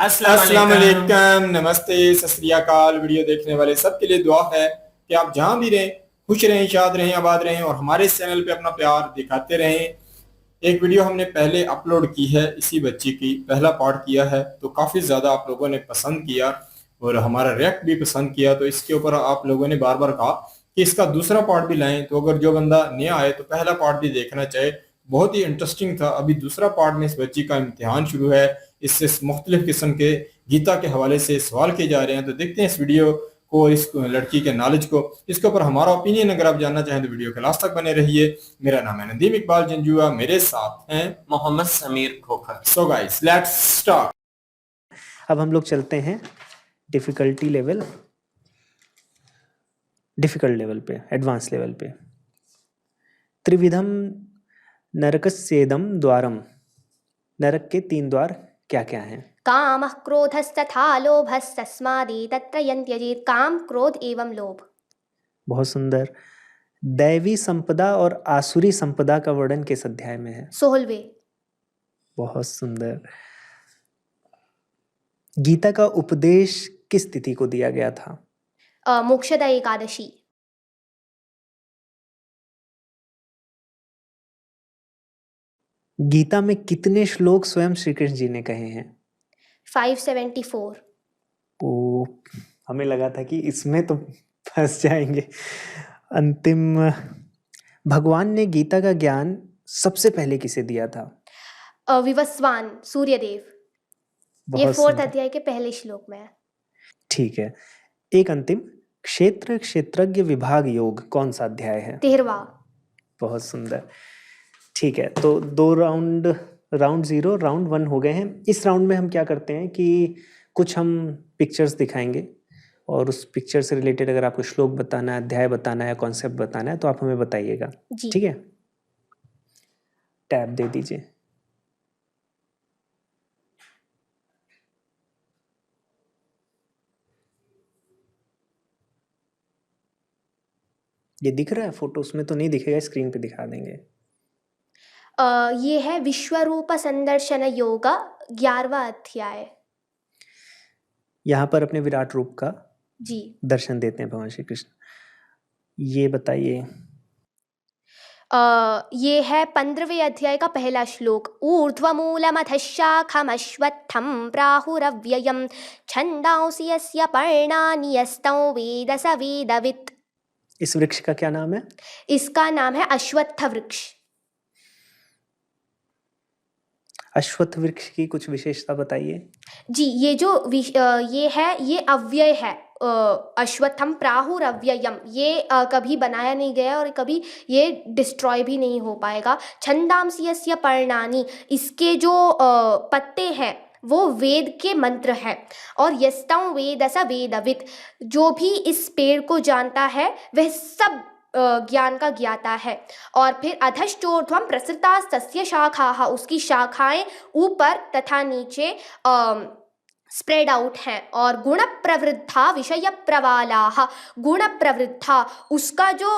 अस्सलाम वालेकुम, नमस्ते, सत श्री अकाल। वीडियो देखने वाले सबके लिए दुआ है कि आप जहां भी रहें खुश रहें, शाद रहें, आबाद रहें और हमारे इस चैनल पे अपना प्यार दिखाते रहें। एक वीडियो हमने पहले अपलोड की है, इसी बच्ची की पहला पार्ट किया है, तो काफ़ी ज़्यादा आप लोगों ने पसंद किया और हमारा रिएक्ट भी पसंद किया। तो इसके ऊपर आप लोगों ने बार बार कहा कि इसका दूसरा पार्ट भी लाएं। तो अगर जो बंदा नया आए तो पहला पार्ट भी देखना चाहे, बहुत ही इंटरेस्टिंग था। अभी दूसरा पार्ट में इस बच्ची का इम्तिहान शुरू है, इससे मुख्तलिफ किस्म के गीता के हवाले से सवाल किए जा रहे हैं। तो देखते हैं इस वीडियो को, इस लड़की के नॉलेज को, इसके ऊपर हमारा ओपिनियन अगर आप जानना चाहें तो वीडियो के लास्ट तक बने रहिए। मेरा नाम है नदीम इकबाल जंजुआ, मेरे साथ हैं Mohammad Sameer Khokhar. So guys let's start. अब हम लोग चलते हैं डिफिकल्टी लेवल, डिफिकल्ट लेवल पे, एडवांस लेवल पे। त्रिविधम नरकस्येदम द्वारम। नरक के 3 द्वार क्या क्या हैं? कामः क्रोधस्तथा लोभस्तस्मादेतत्त्रयं त्यजेत्। काम, क्रोध एवं लोभ। बहुत सुंदर। दैवी संपदा और आसुरी संपदा का वर्णन किस अध्याय में है? 16वें। बहुत सुंदर। गीता का उपदेश किस तिथि को दिया गया था? मोक्षदा एकादशी। गीता में कितने श्लोक स्वयं श्री कृष्ण जी ने कहे हैं? 574। ओ, हमें लगा था कि इसमें तो फंस जाएंगे। अंतिम। भगवान ने गीता का ज्ञान सबसे पहले किसे दिया था? विवस्वान, सूर्यदेव। ये बहुत 4th सुंदर। अध्याय के पहले श्लोक में है। ठीक है। एक अंतिम। क्षेत्र क्षेत्रज्ञ विभाग योग कौन सा अध्याय है? 13वां। बहुत सुंदर। ठीक है, तो 2 राउंड, राउंड 0, राउंड 1 हो गए हैं। इस राउंड में हम क्या करते हैं कि कुछ हम पिक्चर्स दिखाएंगे और उस पिक्चर से रिलेटेड अगर आपको श्लोक बताना है, अध्याय बताना है, कॉन्सेप्ट बताना है तो आप हमें बताइएगा। जी। ठीक है, टैब दे दीजिए। ये दिख रहा है फोटो? उसमें तो नहीं दिखेगा, स्क्रीन पे दिखा देंगे। ये है विश्वरूप संदर्शन योग 11वां अध्याय। यहाँ पर अपने विराट रूप का जी। दर्शन देते हैं भगवान श्री कृष्ण। ये बताइए। ये है 15वें अध्याय का पहला श्लोक। ऊर्ध्वमूलमथ शाखमश्वत्थं प्राहुरव्ययं छन्दांसि यस्य पर्णानि यस्तौ वेद स वेदवित्। इस वृक्ष का क्या नाम है? इसका नाम है अश्वत्थ वृक्ष। अश्वत्थ वृक्ष की कुछ विशेषता बताइए। जी, ये जो ये है, ये अव्यय है। अश्वत्थम प्राहुरव्ययम, ये कभी बनाया नहीं गया और कभी ये डिस्ट्रॉय भी नहीं हो पाएगा। छंदांसि यस्य पर्णानि, इसके जो पत्ते हैं वो वेद के मंत्र है। और यस्तौ वेद स वेदवित्, जो भी इस पेड़ को जानता है वह सब ज्ञान का ज्ञाता है। और फिर अधश्चोर्ध्वं प्रसृतास्तस्य शाखाः, उसकी शाखाएं ऊपर तथा नीचे स्प्रेड आउट हैं। और गुण प्रवृद्धा विषय प्रवालाः, गुण प्रवृद्धा, उसका जो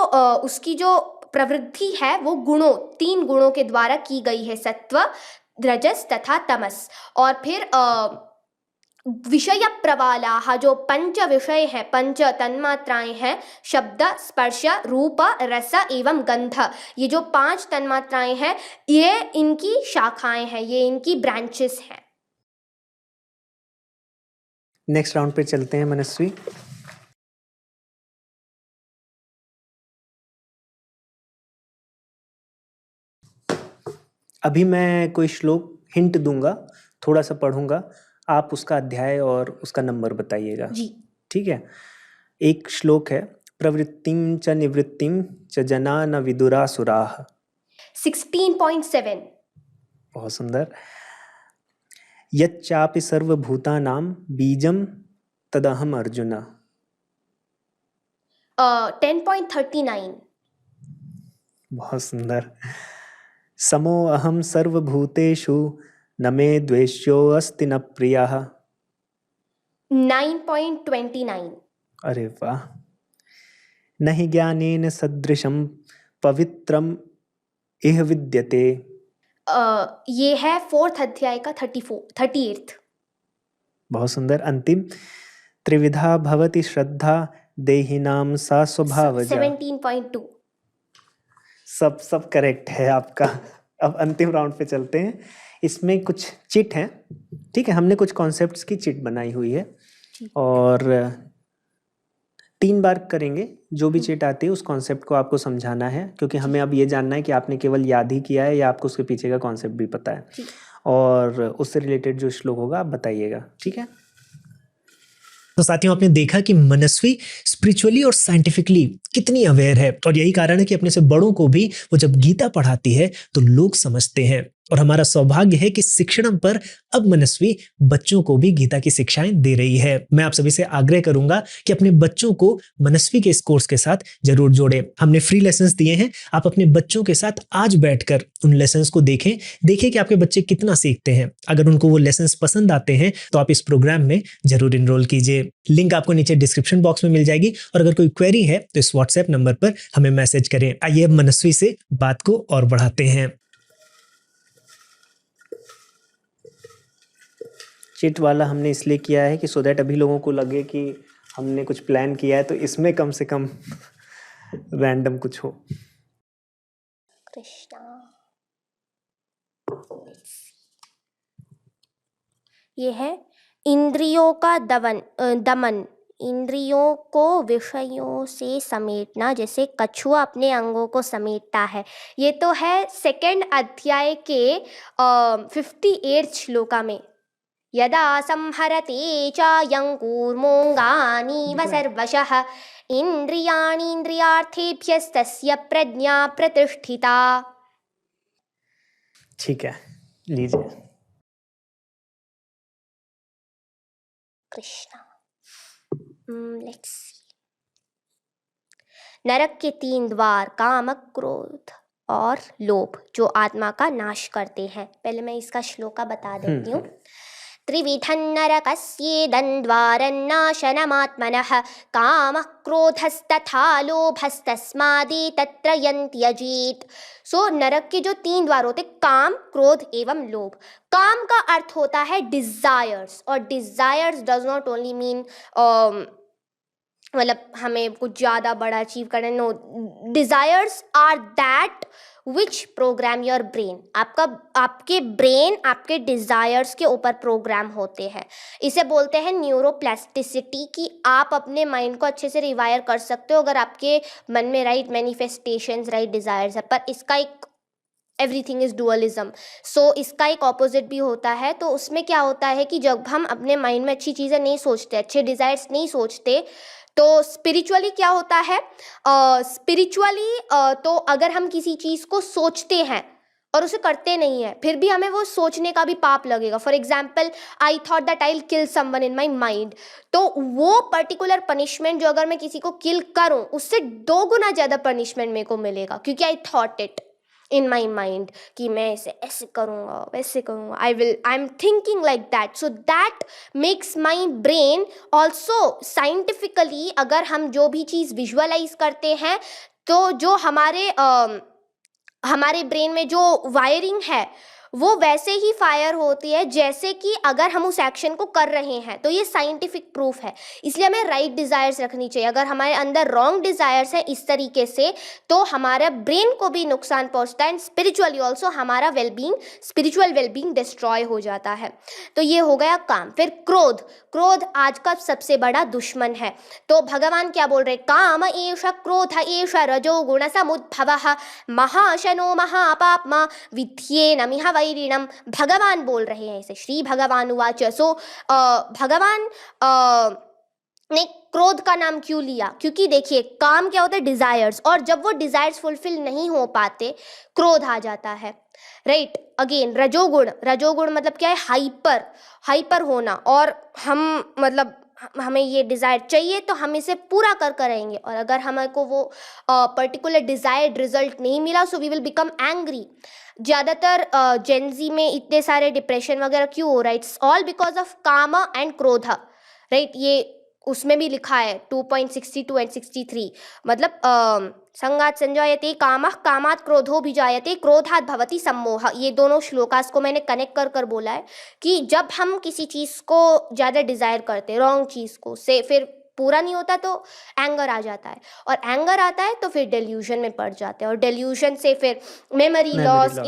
उसकी जो प्रवृद्धि है वो गुणों, 3 गुणों के द्वारा की गई है, सत्व, रजस तथा तमस। और फिर विषय प्रवालाः, जो 5 विषय है, 5 तन्मात्राएं हैं, शब्द, स्पर्श, रूप, रस एवं गंध। ये जो 5 तन्मात्राएं हैं ये इनकी शाखाएं हैं, ये इनकी ब्रांचेस हैं। नेक्स्ट राउंड पे चलते हैं मनस्वी। अभी मैं कोई श्लोक हिंट दूंगा, थोड़ा सा पढ़ूंगा, आप उसका अध्याय और उसका नंबर बताइएगा। जी। ठीक है। एक श्लोक है, प्रवृत्तिम च निवृत्तिम च जना न विदुरासुराः। 16.7। बहुत सुंदर। यच्चापि सर्वभूतानां बीजम तदहम अर्जुन। 10.39। बहुत सुंदर। समो अहम सर्वभूतेषु न मे द्वेष्यो अस्ति न प्रियः। 9.29। अरे वाह। नहि ज्ञानेन सदृशं पवित्रम इह विद्यते। ये है 4th अध्याय का 34th। बहुत सुंदर। अंतिम, त्रिविधा भवति श्रद्धा देहिनाम सा स्वभावजा। 17.2। सब करेक्ट है आपका। अब अंतिम राउंड पे चलते हैं। इसमें कुछ चिट हैं, ठीक है। हमने कुछ कॉन्सेप्ट्स की चिट बनाई हुई है और 3 बार करेंगे। जो भी चिट आती है उस कॉन्सेप्ट को आपको समझाना है, क्योंकि हमें अब ये जानना है कि आपने केवल याद ही किया है या आपको उसके पीछे का कॉन्सेप्ट भी पता है, और उससे रिलेटेड जो श्लोक होगा आप बताइएगा, ठीक है। तो साथियों, आपने देखा कि मनस्वी स्पिरिचुअली और साइंटिफिकली कितनी अवेयर है, और यही कारण है कि अपने से बड़ों को भी वो जब गीता पढ़ाती है तो लोग समझते हैं। और हमारा सौभाग्य है कि शिक्षणम पर अब मनस्वी बच्चों को भी गीता की शिक्षाएं दे रही है। मैं आप सभी से आग्रह करूंगा कि अपने बच्चों को मनस्वी के इस कोर्स के साथ जरूर जोड़ें। हमने फ्री लेसन्स दिए हैं, आप अपने बच्चों के साथ आज बैठकर उन लेसन्स को देखें कि आपके बच्चे कितना सीखते हैं। अगर उनको वो लेसन्स पसंद आते हैं तो आप इस प्रोग्राम में जरूर इनरोल कीजिए। लिंक आपको नीचे डिस्क्रिप्शन बॉक्स में मिल जाएगी, और अगर कोई क्वेरी है तो इस व्हाट्सएप नंबर पर हमें मैसेज करें। आइए अब मनस्वी से बात को और बढ़ाते हैं। चिट वाला हमने इसलिए किया है कि सो दैट अभी लोगों को लगे कि हमने कुछ प्लान किया है, तो इसमें कम से कम रैंडम कुछ हो। कृष्णा, ये है इंद्रियों का दमन, इंद्रियों को विषयों से समेटना, जैसे कछुआ अपने अंगों को समेटता है। ये तो है 2nd अध्याय के 58 श्लोका में। यदा संहरते चायं कूर्मोऽङ्गानीव सर्वशः इन्द्रियाणीन्द्रियार्थेभ्यस्तस्य प्रज्ञा प्रतिष्ठिता। ठीक है, लीजिए। Krishna, let's see. नरक के 3 द्वार काम, क्रोध और लोभ, जो आत्मा का नाश करते हैं। पहले मैं इसका श्लोका बता देती हूँ। त्रिविधं नरकस्येदं द्वारन्नाशनमात्मनः कामः क्रोधस्तथा लोभस्तस्मादेतत्त्रयं त्यजेत्। सो नरक के जो 3 द्वार होते, काम, क्रोध एवं लोभ। काम का अर्थ होता है डिजायर्स, और desires does not only mean मतलब हमें कुछ ज़्यादा बड़ा अचीव करना। No, desires are that which program your brain. आपके ब्रेन आपके डिजायर्स के ऊपर प्रोग्राम होते हैं। इसे बोलते हैं न्यूरोप्लास्टिसिटी, कि आप अपने माइंड को अच्छे से रिवायर कर सकते हो अगर आपके मन में राइट मैनिफेस्टेशंस, राइट डिजायर्स है। पर इसका एक एवरीथिंग इज डुअलिज्म, सो इसका एक ऑपोजिट भी होता है। तो उसमें क्या होता है कि जब हम अपने माइंड में अच्छी चीज़ें नहीं सोचते, अच्छे डिजायर्स नहीं सोचते, तो स्पिरिचुअली क्या होता है, स्पिरिचुअली तो अगर हम किसी चीज़ को सोचते हैं और उसे करते नहीं है, फिर भी हमें वो सोचने का भी पाप लगेगा। For example, I thought that I will kill someone in my mind, तो वो पर्टिकुलर पनिशमेंट जो अगर मैं किसी को किल करूं, उससे 2 गुना ज़्यादा पनिशमेंट मेरे को मिलेगा, क्योंकि I thought it in my mind कि मैं इसे ऐसे करूँगा, वैसे करूँगा, I am thinking like that, so that makes my brain also scientifically, अगर हम जो भी चीज़ विजुअलाइज करते हैं तो जो हमारे ब्रेन में जो वायरिंग है वो वैसे ही फायर होती है जैसे कि अगर हम उस एक्शन को कर रहे हैं। तो ये साइंटिफिक प्रूफ है। इसलिए हमें राइट डिज़ायर्स रखनी चाहिए। अगर हमारे अंदर रॉन्ग डिज़ायर्स है इस तरीके से, तो हमारा ब्रेन को भी नुकसान पहुंचता है, एंड स्पिरिचुअली ऑल्सो हमारा वेलबींग, स्पिरिचुअल वेलबींग डिस्ट्रॉय हो जाता है। तो ये हो गया काम। फिर क्रोध, क्रोध आज का सबसे बड़ा दुश्मन है। तो भगवान क्या बोल रहे, काम एष क्रोध एष रजो गुण समुद्भवः महाशनो महापाप्मा विद्येन मिह वैरिणम। भगवान बोल रहे हैं इसे, श्री भगवान उवाच। सो भगवान ने क्रोध का नाम क्यों लिया, क्योंकि देखिए काम क्या होता है, डिजायर्स, और जब वो डिजायर्स फुलफिल नहीं हो पाते क्रोध आ जाता है, राइट। अगेन रजोगुण, रजोगुण मतलब क्या है, हाइपर होना, और हम मतलब हमें ये डिज़ायर चाहिए तो हम इसे पूरा कर रहेंगे, और अगर हमें को वो पर्टिकुलर डिज़ायर्ड रिजल्ट नहीं मिला, so we will become angry. ज़्यादातर जेनजी में इतने सारे डिप्रेशन वगैरह क्यों हो रहा है, इट्स ऑल बिकॉज ऑफ काम एंड क्रोध, राइट। ये उसमें भी लिखा है 2.62 एंड 63, मतलब संगात संजायते कामः कामात् क्रोधो भिजायते क्रोधात् भवति सम्मोह। ये दोनों श्लोकास को मैंने कनेक्ट कर कर बोला है कि जब हम किसी चीज़ को ज़्यादा डिज़ायर करते हैं, रॉन्ग चीज़ को, से फिर पूरा नहीं होता तो एंगर आ जाता है, और एंगर आता है तो फिर डेल्यूजन में पड़ जाते हैं, और डेल्यूजन से फिर memory loss,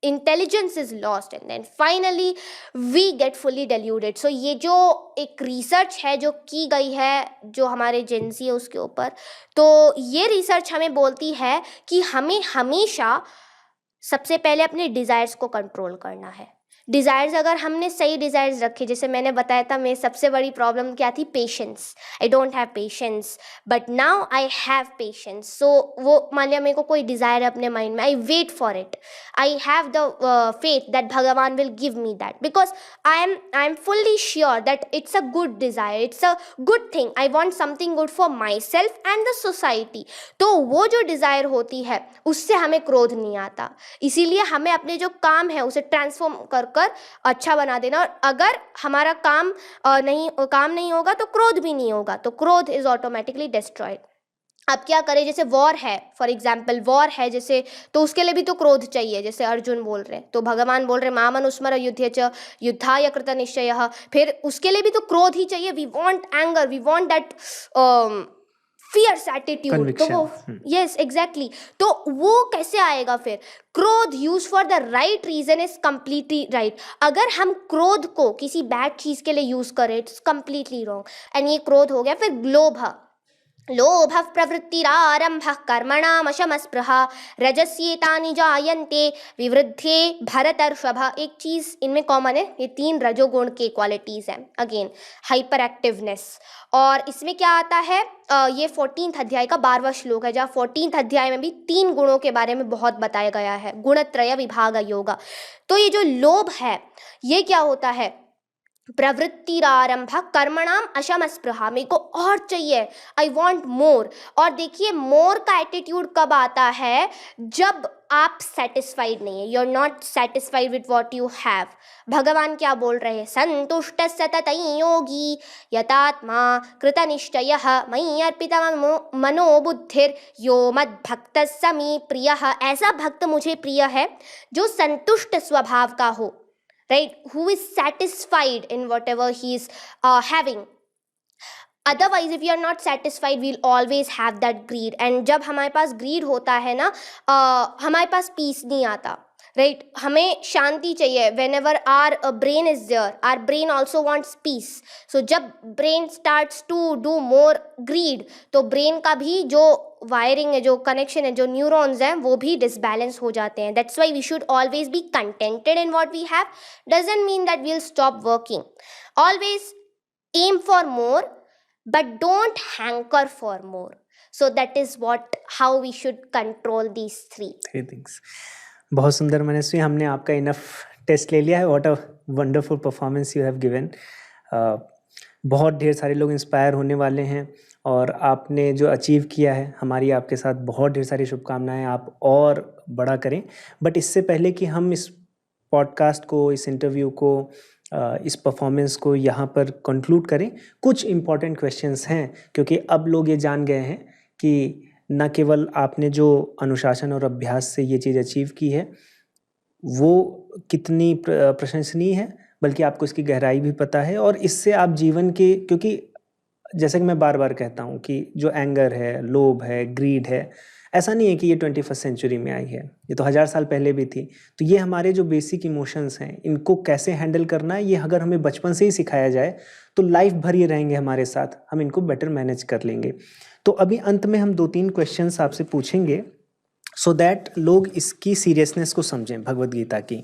intelligence is lost, and then finally we get fully deluded. So ये जो एक रिसर्च है जो की गई है, जो हमारे जेंसी है उसके ऊपर, तो ये रिसर्च हमें बोलती है कि हमें हमेशा सबसे पहले अपने डिज़ायर्स को कंट्रोल करना है। डिज़ायर्स अगर हमने सही डिज़ायर्स रखे, जैसे मैंने बताया था मेरी सबसे बड़ी प्रॉब्लम क्या थी, patience. I don't have patience, but now I have patience. So वो मान लिया मेरे को कोई डिज़ायर है अपने माइंड में, I wait for it, I have the faith that Bhagwan will give me that, because I am fully sure that it's a good desire, it's a good thing, I want something good for myself and the society. तो वो जो desire होती है उससे हमें क्रोध नहीं आता, इसीलिए हमें अपने जो काम है उसे ट्रांसफॉर्म कर अच्छा बना देना। और अगर हमारा काम नहीं होगा तो क्रोध भी नहीं होगा, तो क्रोध इज ऑटोमेटिकली डिस्ट्रॉयड। अब क्या करें, जैसे वॉर है, फॉर एग्जाम्पल वॉर है जैसे, तो उसके लिए भी तो क्रोध चाहिए, जैसे अर्जुन बोल रहे हैं, तो भगवान बोल रहे मामनुस्मर युद्धे च युद्धाय कृत निश्चयः, फिर उसके लिए भी तो क्रोध ही चाहिए। We want anger, we want that fierce attitude, तो वो यस एग्जैक्टली, तो वो कैसे आएगा फिर? क्रोध use for the right reason is completely right. अगर हम क्रोध को किसी बैड चीज के लिए यूज करें इट्स कंप्लीटली रॉन्ग, एंड ये क्रोध हो गया। फिर लोभ प्रवृत्तिरारंभः कर्मणामशमस्पृहा रजस्येतानि जायन्ते विवृद्धे भरतर्षभ। एक चीज़ इनमें कॉमन है, ये 3 रजोगुण के क्वालिटीज़ हैं। अगेन हाइपर एक्टिवनेस, और इसमें क्या आता है, ये 14th अध्याय का 12वां श्लोक है, जहाँ 14th अध्याय में भी 3 गुणों के बारे में बहुत बताया गया है, गुणत्रय विभाग योगा। तो ये जो लोभ है ये क्या होता है, प्रवृत्तिरारंभ कर्मणाम अशमस्पृहा, मेरे को और चाहिए, आई वॉन्ट मोर। और देखिए मोर का एटीट्यूड कब आता है, जब आप सेटिस्फाइड नहीं है, you are not satisfied with what you have. भगवान क्या बोल रहे हैं, संतुष्ट सततं योगी यतात्मा कृतनिश्चयः मयि अर्पितं मनोबुद्धिर यो मद्भक्तः स मे प्रियः। ऐसा भक्त मुझे प्रिय है जो संतुष्ट स्वभाव का हो, right, who is satisfied in whatever he is having. Otherwise if you are not satisfied we'll always have that greed, and जब हमारे पास greed होता है ना, हमारे पास peace नहीं आता, right? हमें शांति चाहिए। whenever our brain is there, our brain also wants peace. so जब brain starts to do more greed, तो brain का भी जो वायरिंग है, जो कनेक्शन है, जो न्यूरॉन्स हैं, वो भी डिसबैलेंस हो जाते हैं। That's why we should always be contented in what we have. Doesn't mean that we will stop working. Always aim for more but don't hanker for more. So that is what how we should control these three things. बहुत सुंदर मनस्वी, हमने आपका enough test ले लिया है। What a wonderful performance you have given. बहुत ढेर सारे लोग इंस्पायर होने वाले हैं, और आपने जो अचीव किया है, हमारी आपके साथ बहुत ढेर सारी शुभकामनाएं, आप और बड़ा करें। बट इससे पहले कि हम इस पॉडकास्ट को, इस इंटरव्यू को, इस परफॉर्मेंस को यहाँ पर कंक्लूड करें, कुछ इम्पॉर्टेंट क्वेश्चंस हैं, क्योंकि अब लोग ये जान गए हैं कि न केवल आपने जो अनुशासन और अभ्यास से ये चीज़ अचीव की है वो कितनी प्रशंसनीय है, बल्कि आपको इसकी गहराई भी पता है। और इससे आप जीवन के, क्योंकि जैसे कि मैं बार बार कहता हूँ कि जो एंगर है, लोभ है, ग्रीड है, ऐसा नहीं है कि ये 21st सेंचुरी में आई है, ये तो 1000 साल पहले भी थी। तो ये हमारे जो बेसिक इमोशंस हैं, इनको कैसे हैंडल करना है, ये अगर हमें बचपन से ही सिखाया जाए तो लाइफ भर ये रहेंगे हमारे साथ, हम इनको बेटर मैनेज कर लेंगे। तो अभी अंत में हम 2-3 क्वेश्चंस आपसे पूछेंगे, सो दैट लोग इसकी सीरियसनेस को समझें, भगवद गीता की।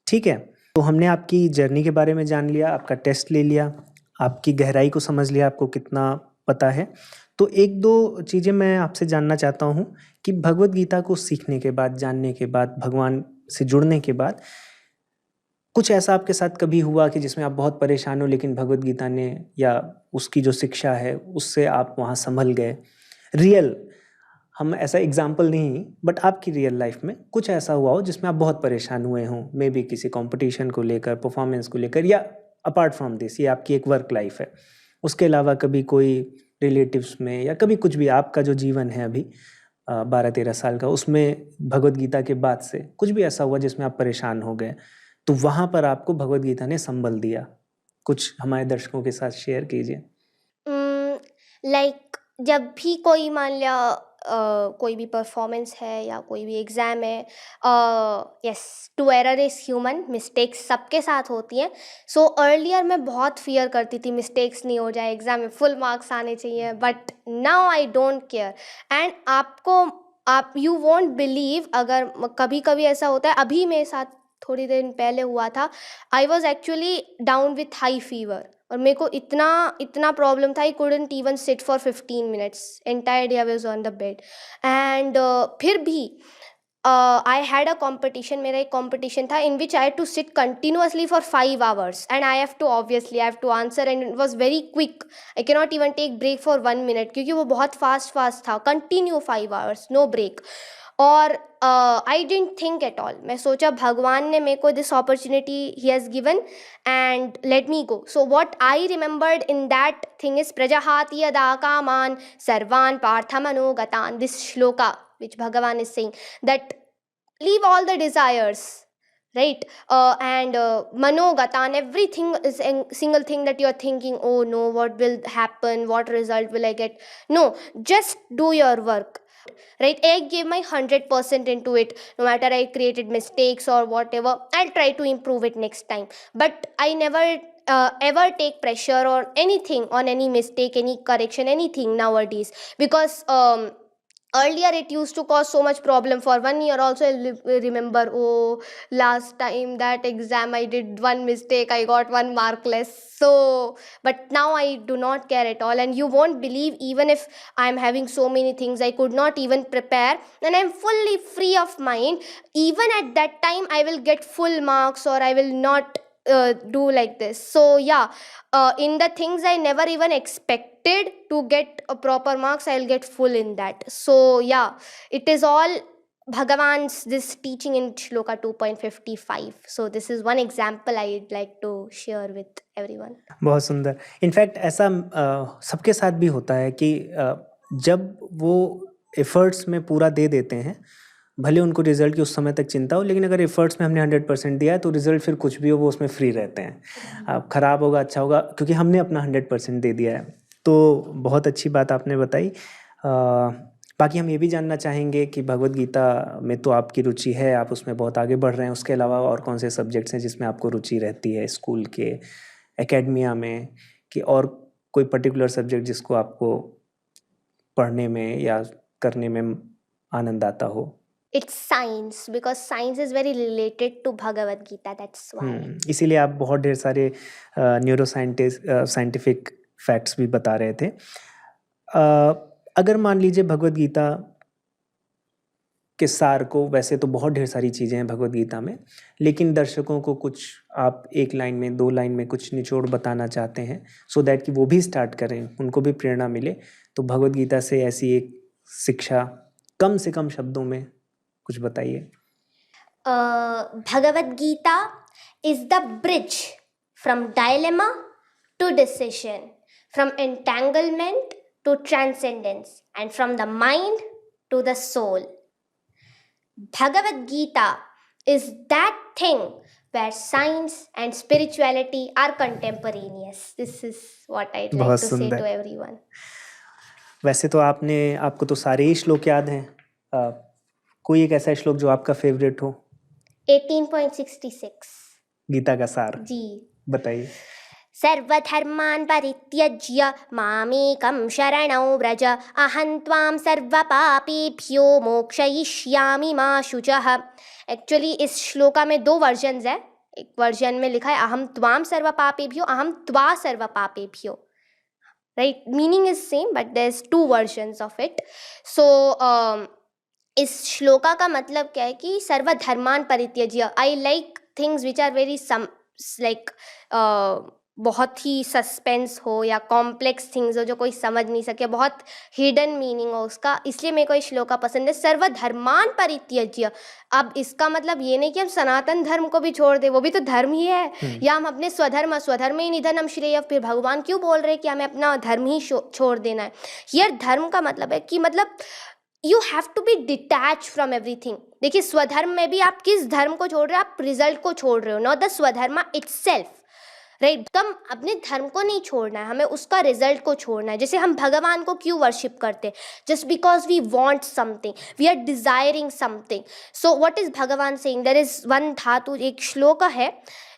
ठीक है, तो हमने आपकी जर्नी के बारे में जान लिया, आपका टेस्ट ले लिया, आपकी गहराई को समझ लिया, आपको कितना पता है। तो 1-2 चीज़ें मैं आपसे जानना चाहता हूँ कि भगवद गीता को सीखने के बाद, जानने के बाद, भगवान से जुड़ने के बाद, कुछ ऐसा आपके साथ कभी हुआ कि जिसमें आप बहुत परेशान हो, लेकिन भगवद गीता ने या उसकी जो शिक्षा है उससे आप वहाँ संभल गए? रियल, हम ऐसा एग्जाम्पल नहीं, बट आपकी रियल लाइफ में कुछ ऐसा हुआ हो जिसमें आप बहुत परेशान हुए हों, मे बी किसी कंपटीशन को लेकर, परफॉर्मेंस को लेकर, या अपार्ट फ्रॉम दिस, ये आपकी एक वर्क लाइफ है, उसके अलावा कभी कोई रिलेटिव्स में या कभी कुछ भी आपका जो जीवन है अभी 12-13 साल का, उसमें भगवत गीता के बाद से कुछ भी ऐसा हुआ जिसमें आप परेशान हो गए, तो वहाँ पर आपको भगवत गीता ने संबल दिया? कुछ हमारे दर्शकों के साथ शेयर कीजिए। लाइक जब भी कोई मान लिया कोई भी परफॉर्मेंस है या कोई भी एग्ज़ाम है, yes, to error is human, mistakes सबके साथ होती हैं। सो अर्लियर मैं बहुत फियर करती थी मिस्टेक्स नहीं हो जाए, एग्ज़ाम में फुल मार्क्स आने चाहिए, but now I don't care. And आप यू वोंट बिलीव, अगर कभी कभी ऐसा होता है, अभी मेरे साथ थोड़ी देर पहले हुआ था, I was actually down with high fever और मेरे को इतना प्रॉब्लम था, I couldn't even sit for 15 minutes, entire day I was on the bed. And फिर भी आई हैड अ कॉम्पिटिशन, मेरा एक कॉम्पिटिशन था in which I had to sit continuously for 5 hours and I have to answer and it was very quick, I can not even take break for 1 minute क्योंकि वो बहुत fast था, continue 5 hours, no break. और I didn't think at all, मैं सोचा भगवान ने मेरे को दिस अपॉर्चुनिटी ही has given and let me go. So what I remembered in that thing is प्रजहाति यदा कामान सर्वान पार्थमनोगतान, this shloka which Bhagavan is saying that leave all the desires, right? And manogatan, everything is a single thing that you're thinking, oh no, what will happen, what result will I get? No, just do your work, right? I gave my 100% into it. No matter I created mistakes or whatever, I'll try to improve it next time, but I never ever take pressure or anything on any mistake, any correction, anything nowadays, because earlier it used to cause so much problem. For 1 year also I remember, oh, last time that exam I did one mistake, I got 1 mark less. So but now I do not care at all, and you won't believe, even if I'm having so many things, I could not even prepare and I'm fully free of mind, even at that time I will get full marks or I will not do like this. So yeah, in the things I never even expected to get a proper marks, I'll get full in that. So yeah, it is all Bhagavan's this teaching in Shloka 2.55. So this is one example I'd like to share with everyone. बहुत सुंदर। In fact ऐसा सबके साथ भी होता है कि जब वो एफर्ट्स में पूरा दे देते हैं, भले उनको रिजल्ट की उस समय तक चिंता हो, लेकिन अगर एफर्ट्स में हमने 100% दिया है तो रिजल्ट फिर कुछ भी हो वो उसमें फ्री रहते हैं। अब खराब होगा अच्छा होगा, क्योंकि हमने अपना 100% दे दिया है। तो बहुत अच्छी बात आपने बताई। बाकी हम ये भी जानना चाहेंगे कि भगवत गीता में तो आपकी रुचि है, आप उसमें बहुत आगे बढ़ रहे हैं, उसके अलावा और कौन से सब्जेक्ट्स हैं जिसमें आपको रुचि रहती है, स्कूल के, एकेडमिया में, कि और कोई पर्टिकुलर सब्जेक्ट जिसको आपको पढ़ने में या करने में आनंद आता हो? It's science, because science is very related to Bhagavad Gita, that's why. इसीलिए आप बहुत ढेर सारे साइंटिफिक फैक्ट्स भी बता रहे थे। अगर मान लीजिए भगवत गीता के सार को, वैसे तो बहुत ढेर सारी चीज़ें हैं भगवत गीता में, लेकिन दर्शकों को कुछ आप 1 लाइन में 2 लाइन में कुछ निचोड़ बताना चाहते हैं, सो दैट कि वो भी स्टार्ट करें, उनको भी प्रेरणा मिले, तो भगवत गीता से ऐसी एक शिक्षा कम से कम शब्दों में कुछ बताइए। Bhagavad Gita is the bridge from dilemma to decision, from entanglement to transcendence, and from the mind to the soul. Bhagavad Gita is that thing where science and spirituality are contemporaneous. This is what I'd like to say to everyone. वैसे तो आपको तो सारे ही श्लोक याद हैं, कोई एक ऐसा श्लोक जो आपका फेवरेट हो? 18.66 गीता का सार जी, बताइए। सर्वधर्मान् परित्यज्य मामेकं शरणं व्रज, अहं त्वां सर्वपापेभ्यो मोक्षयिष्यामि मा शुचः। एक्चुअली इस श्लोका में 2 वर्जन्स है। एक वर्जन में लिखा है अहं त्वां सर्वपापेभ्यो, अहं त्वा सर्वपापेभ्यो, right? Meaning is same but there is 2 versions of it. So इस श्लोका का मतलब क्या है कि सर्वधर्मान परित्यज्य, I like things which are very some like बहुत ही सस्पेंस हो या कॉम्प्लेक्स थिंग्स हो जो कोई समझ नहीं सके, बहुत हिडन मीनिंग हो उसका, इसलिए मेरे को ये श्लोका पसंद है। सर्वधर्मान परित्यज्य, अब इसका मतलब ये नहीं कि हम सनातन धर्म को भी छोड़ दे, वो भी तो धर्म ही है, या हम अपने स्वधर्म ही निधनम श्रेय, फिर भगवान क्यों बोल रहे हैं कि हमें अपना धर्म ही छोड़ देना है। हियर धर्म का मतलब है कि मतलब you have to be detach from everything. देखिए स्वधर्म में भी आप किस धर्म को छोड़ रहे हो, आप रिजल्ट को छोड़ रहे हो, not the swadharma itself, right. तो हम अपने धर्म को नहीं छोड़ना है, हमें उसका रिजल्ट को छोड़ना है। जैसे हम भगवान को क्यों वर्शिप करते हैं, just because we want something, we are desiring something. So what is भगवान सेइंग, देयर इज वन धातु, एक श्लोक है,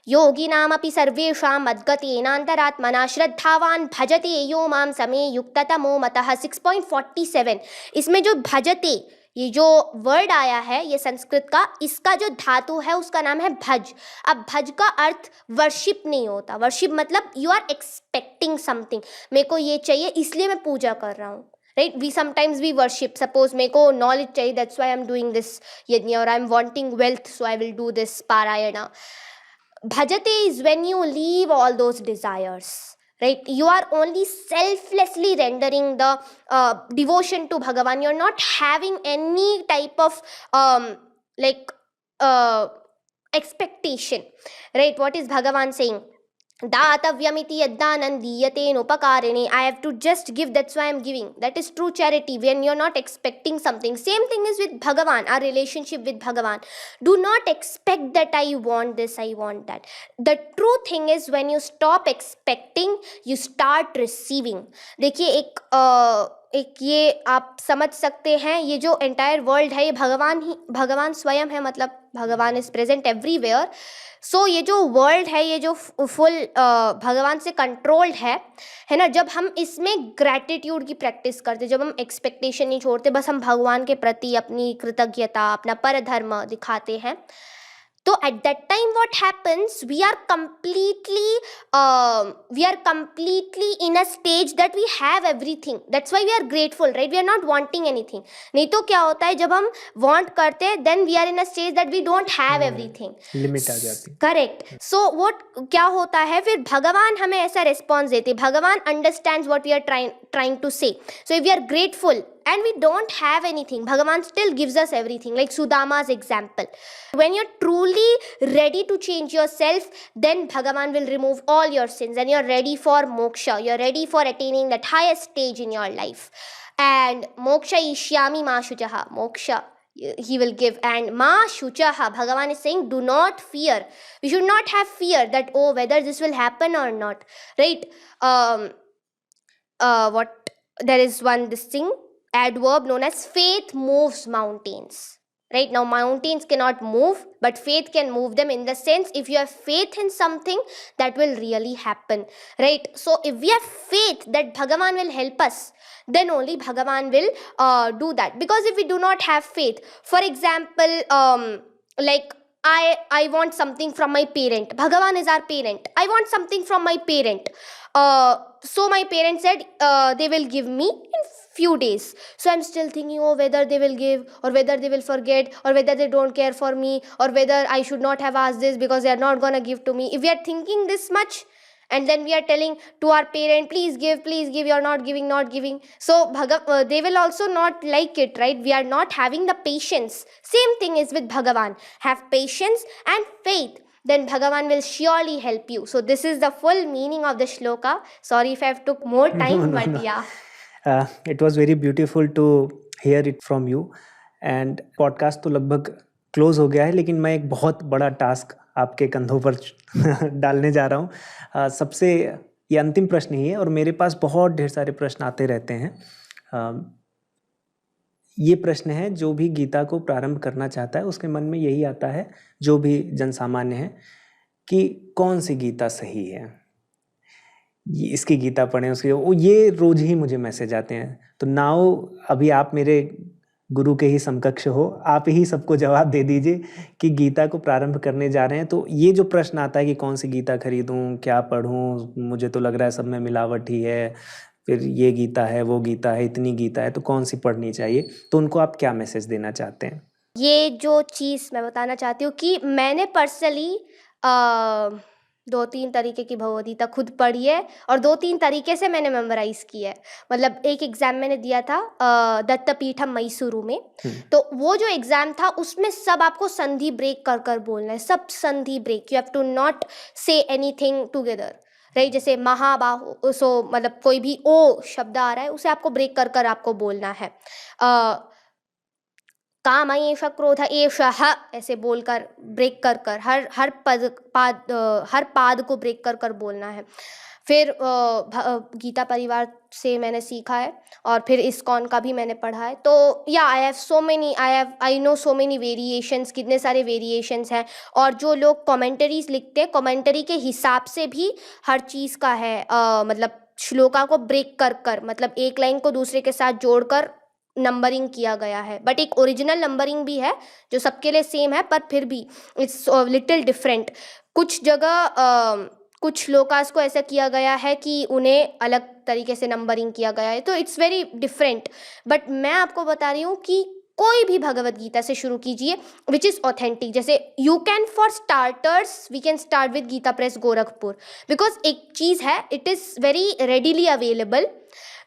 योगिनामपि सर्वेषां मद्गतेनान्तरात्मना श्रद्धावान भजते यो मां समे युक्ततमो मतः। 6.47, इसमें जो भजते, ये जो वर्ड आया है ये संस्कृत का, इसका जो धातु है उसका नाम है भज। अब भज का अर्थ वर्शिप नहीं होता, वर्शिप मतलब यू आर एक्सपेक्टिंग समथिंग, मेरे को ये चाहिए इसलिए मैं पूजा कर रहा हूँ, right. We sometimes we worship, suppose मेरे को नॉलेज चाहिए, that's why I am doing this yagya, और I am wanting wealth so I will do this parayana. Bhajate is when you leave all those desires, right? You are only selflessly rendering the devotion to Bhagavan. You're not having any type of expectation, right? What is Bhagavan saying? दातव्यमिति यद्दानं दीयतेनोपकारिणे, I have to just give, that's why I'm giving. That is true charity, when you're not expecting something. Same thing is with Bhagavan, our relationship with Bhagavan. Do not expect that I want this, I want that. The true thing is when you stop expecting, you start receiving. देखिए एक ये आप समझ सकते हैं, ये जो entire world है ये भगवान स्वयं है, मतलब भगवान इज प्रेजेंट एवरीवेयर। सो ये जो वर्ल्ड है, ये जो फुल भगवान से कंट्रोल्ड है ना। जब हम इसमें ग्रैटिट्यूड की प्रैक्टिस करते, जब हम एक्सपेक्टेशन नहीं छोड़ते, बस हम भगवान के प्रति अपनी कृतज्ञता, अपना परधर्म दिखाते हैं, तो at that time what happens, we are completely in a stage that we have everything, that's why we are grateful, right? We are not wanting anything. नहीं तो क्या होता है, जब हम want करते हैं, then we are in a stage that we don't have everything, limit आ जाती है। करेक्ट। सो what क्या होता है, फिर भगवान हमें ऐसा रिस्पॉन्स देते, भगवान understands what we are trying to say. So if we are grateful and we don't have anything, Bhagavan still gives us everything, like Sudama's example. When you're truly ready to change yourself, then Bhagavan will remove all your sins and you're ready for moksha, you're ready for attaining that highest stage in your life. And moksha ishyami ma shuchaha, moksha he will give, and ma shuchaha, Bhagavan is saying do not fear. We should not have fear that, oh, whether this will happen or not, right? There is this thing, adverb known as faith moves mountains, right? Now mountains cannot move, but faith can move them, in the sense if you have faith in something, that will really happen, right? So if we have faith that Bhagavan will help us, then only Bhagavan will do that. Because if we do not have faith, for example, like I want something from my parent, Bhagavan is our parent, I want something from my parent, so my parent said they will give me in few days. So I'm still thinking, oh, whether they will give, or whether they will forget, or whether they don't care for me, or whether I should not have asked this because they are not gonna give to me. If we are thinking this much, and then we are telling to our parent, please give, you are not giving, so they will also not like it, right? We are not having the patience. Same thing is with Bhagavan. Have patience and faith, then Bhagavan will surely help you. So this is the full meaning of the shloka. Sorry if I have took more time, but yeah. It was very beautiful to hear it from you. And podcast तो लगभग close हो गया है, लेकिन मैं एक बहुत बड़ा टास्क आपके कंधों पर डालने जा रहा हूँ। सबसे ये अंतिम प्रश्न ही है, और मेरे पास बहुत ढेर सारे प्रश्न आते रहते हैं। ये प्रश्न है, जो भी गीता को प्रारंभ करना चाहता है उसके मन में यही आता है, जो भी जनसामान्य है, कि कौन सी गीता सही है, इसकी गीता पढ़ें, उसकी, ये रोज ही मुझे मैसेज आते हैं। तो नाउ अभी आप मेरे गुरु के ही समकक्ष हो, आप ही सबको जवाब दे दीजिए कि गीता को प्रारंभ करने जा रहे हैं, तो ये जो प्रश्न आता है कि कौन सी गीता खरीदूं, क्या पढ़ूं, मुझे तो लग रहा है सब में मिलावट ही है, फिर ये गीता है, वो गीता है, इतनी गीता है, तो कौन सी पढ़नी चाहिए, तो उनको आप क्या मैसेज देना चाहते हैं? ये जो चीज़ मैं बताना चाहती हूँ कि मैंने पर्सनली 2-3 तरीके की भगवद गीता खुद पढ़ी है और 2-3 तरीके से मैंने मेमोराइज़ की है। मतलब एक एग्ज़ाम मैंने दिया था दत्तपीठम मैसूरू में, तो वो जो एग्ज़ाम था उसमें सब आपको संधि ब्रेक कर कर बोलना है, सब संधि break, you have to not say anything together, right. जैसे महाबाहु, सो मतलब कोई भी ओ शब्द आ रहा है उसे आपको ब्रेक कर कर आपको बोलना है। काम एष क्रोध एष ऐसे बोलकर ब्रेक कर कर हर पाद को ब्रेक कर कर बोलना है। फिर गीता परिवार से मैंने सीखा है और फिर इस्कॉन का भी मैंने पढ़ा है। तो या I know so many variations, कितने सारे वेरिएशंस हैं। और जो लोग कमेंटरीज लिखते हैं, कमेंटरी के हिसाब से भी हर चीज़ का है, मतलब श्लोका को ब्रेक कर कर, मतलब एक लाइन को दूसरे के साथ जोड़कर नंबरिंग किया गया है। बट एक ओरिजिनल नंबरिंग भी है जो सबके लिए सेम है, पर फिर भी इट्स लिटिल डिफरेंट। कुछ जगह कुछ श्लोकास को ऐसा किया गया है कि उन्हें अलग तरीके से नंबरिंग किया गया है, तो इट्स वेरी डिफरेंट। बट मैं आपको बता रही हूँ कि कोई भी भगवद गीता से शुरू कीजिए विच इज़ ऑथेंटिक। जैसे you can, for starters we can start with Gita Press Gorakhpur, because एक चीज़ है, it is very readily available.